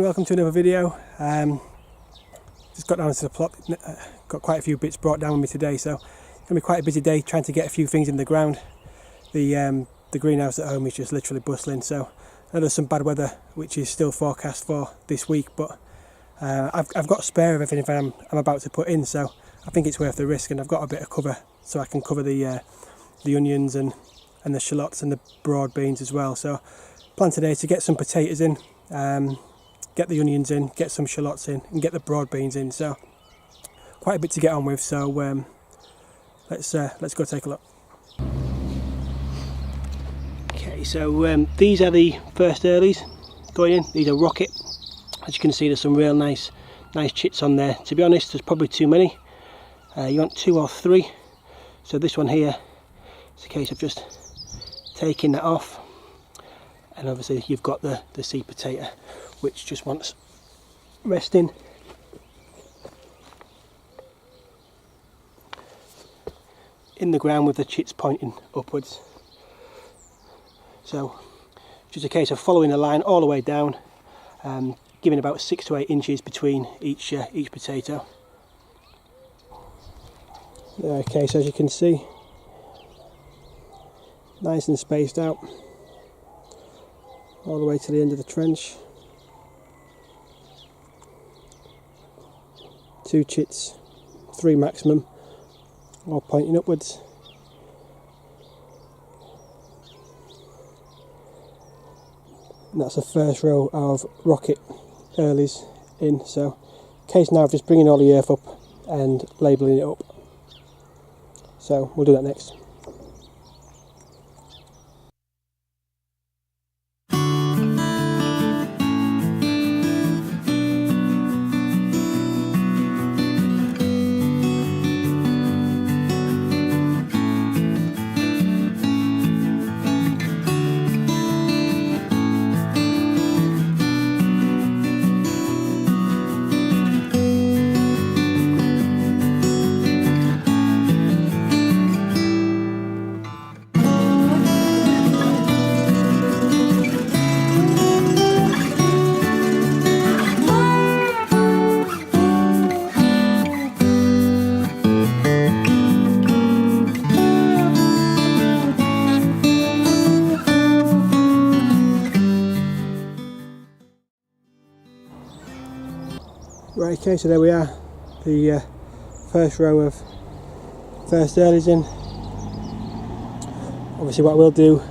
welcome to another video. Just got down to the plot, got quite a few bits brought down with me today, so it's going to be quite a busy day trying to get a few things in the ground. The greenhouse at home is just literally bustling, so I know there's some bad weather which is still forecast for this week, but I've got a spare of everything I'm about to put in, so I think it's worth the risk, and I've got a bit of cover so I can cover the onions and the shallots and the broad beans as well. So plan today to get some potatoes in, get the onions in, get some shallots in, and get the broad beans in. So quite a bit to get on with. So let's go take a look. Okay, so these are the first earlies going in. These are rocket. As you can see, there's some real nice chits on there. To be honest, there's probably too many. You want 2 or 3. So this one here, it's a case of just taking that off. And obviously you've got the seed potato, which just wants resting. In the ground with the chits pointing upwards. So just a case of following the line all the way down, giving about 6 to 8 inches between each potato. Okay, so as you can see, nice and spaced out all the way to the end of the trench. 2 chits, 3 maximum, all pointing upwards. And that's the first row of rocket earlies in. So case now of just bringing all the earth up and labelling it up. So we'll do that next. Right, okay, so there we are, the first row of first earlies in. Obviously what we'll do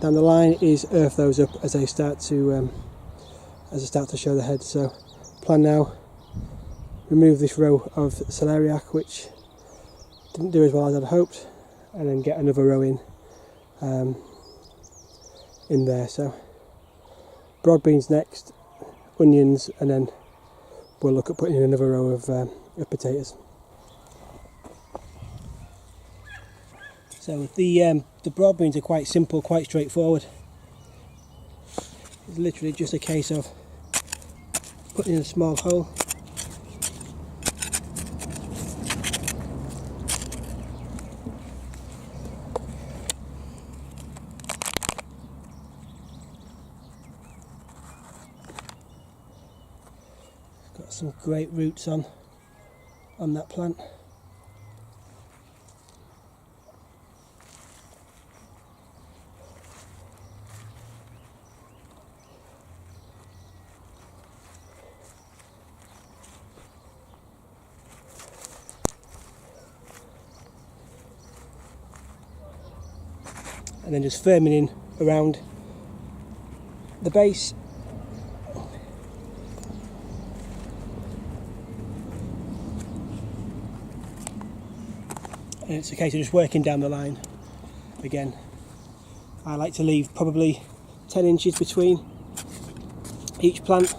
down the line is earth those up as they start to show the head. So plan now, remove this row of celeriac which didn't do as well as I'd hoped, and then get another row in there. So broad beans next, onions, and then we'll look at putting in another row of potatoes. So the broad beans are quite simple, quite straightforward. It's literally just a case of putting in a small hole, got some great roots on that plant. And then just firming in around the base. And it's a case of just working down the line. Again, I like to leave probably 10 inches between each plant.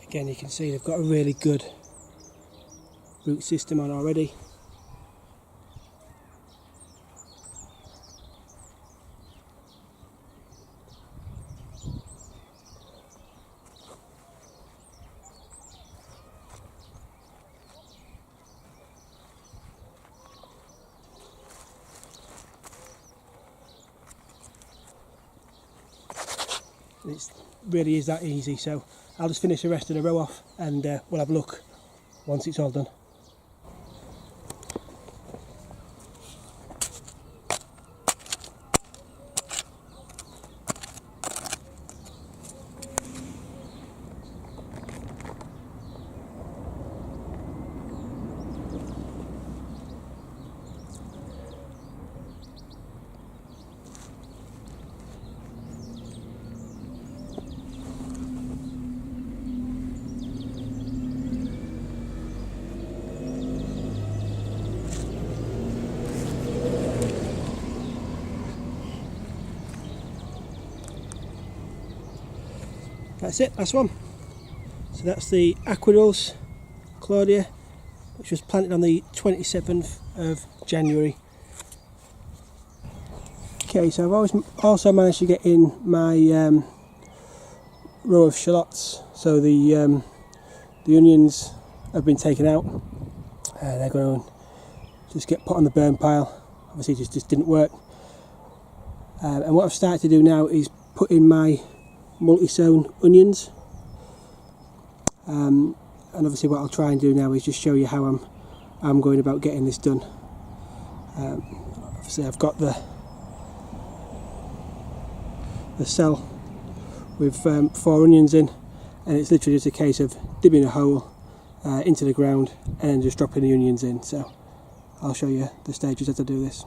Again, you can see they've got a really good root system on already. It really is that easy. So I'll just finish the rest of the row off, and we'll have a look once it's all done. That's it, last one. So that's the Aquarials Claudia, which was planted on the 27th of January. Okay, so I've also managed to get in my row of shallots. So the onions have been taken out. They're going to just get put on the burn pile. Obviously it just didn't work. And what I've started to do now is put in my multi-sown onions, and obviously what I'll try and do now is just show you how I'm going about getting this done. Obviously I've got the cell with 4 onions in, and it's literally just a case of dipping a hole into the ground and just dropping the onions in. So I'll show you the stages as I do this.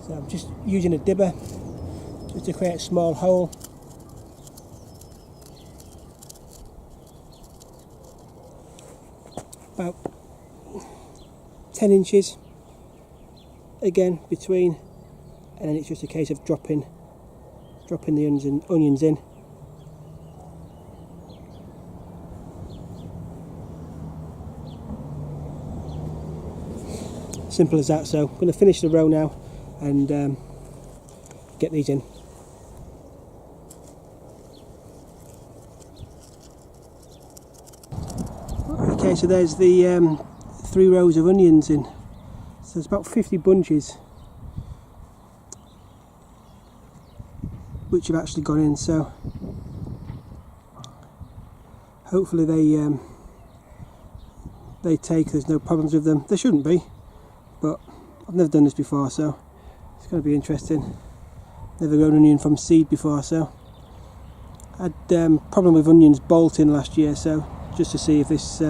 So I'm just using a dibber just to create a small hole. About 10 inches again between, and then it's just a case of dropping the onions in. Simple as that. So I'm going to finish the row now and get these in. Okay, so there's the 3 rows of onions in. So there's about 50 bunches which have actually gone in. So hopefully they take. There's no problems with them. There shouldn't be, but I've never done this before, so it's going to be interesting. Never grown onion from seed before, so I had problem with onions bolting last year, so just to see if this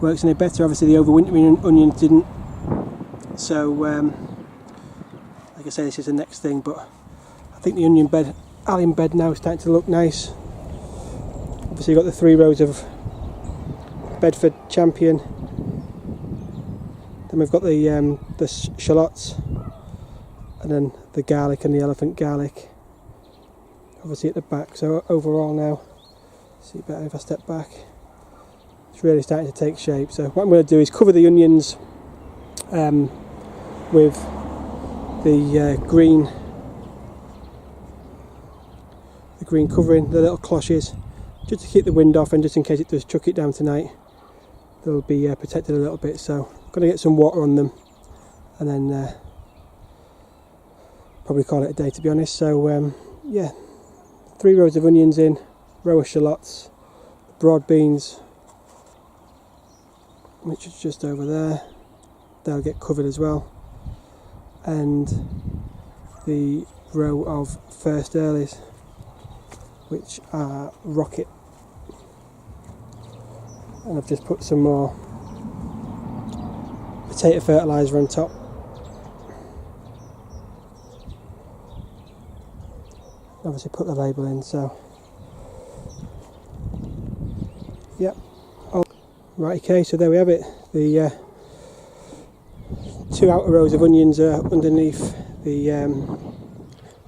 works any better. Obviously the overwintering onions didn't, so like I say, this is the next thing, but I think the allium bed now is starting to look nice. Obviously you've got the 3 rows of Bedford Champion, then we've got the shallots, and then the garlic and the elephant garlic obviously at the back. So overall now, see better if I step back, it's really starting to take shape. So what I'm going to do is cover the onions with the green covering, the little cloches, just to keep the wind off, and just in case it does chuck it down tonight, they'll be protected a little bit. So I'm going to get some water on them and then probably call it a day, to be honest. So yeah, 3 rows of onions in, row of shallots, broad beans, which is just over there, they'll get covered as well, and the row of first earlies, which are rocket, and I've just put some more potato fertiliser on top. Obviously put the label in, so yep. Right, okay, so there we have it. The 2 outer rows of onions are underneath the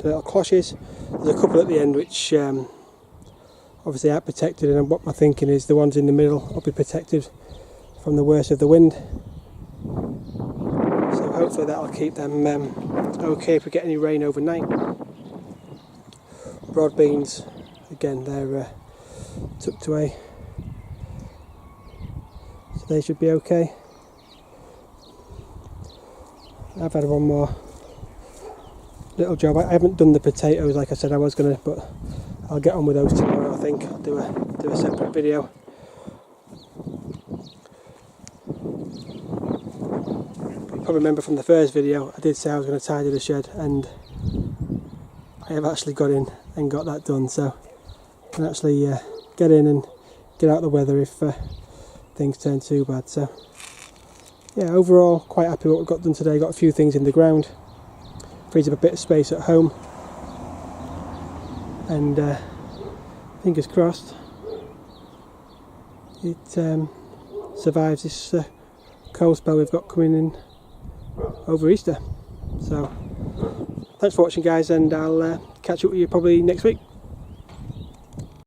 little cloches. There's a couple at the end which obviously aren't protected, and what my thinking is the ones in the middle will be protected from the worst of the wind. So hopefully that'll keep them okay if we get any rain overnight. Broad beans, again, they're tucked away, so they should be okay. I've had one more little job. I haven't done the potatoes like I said I was going to, but I'll get on with those tomorrow. I think I'll do a separate video. You probably remember from the first video I did say I was going to tidy the shed, and I have actually got in and got that done, so I can actually get in and get out of the weather if things turn too bad. So yeah, overall quite happy with what we've got done today. Got a few things in the ground, frees up a bit of space at home, and fingers crossed it survives this cold spell we've got coming in over Easter. So thanks for watching guys, and I'll catch up with you probably next week.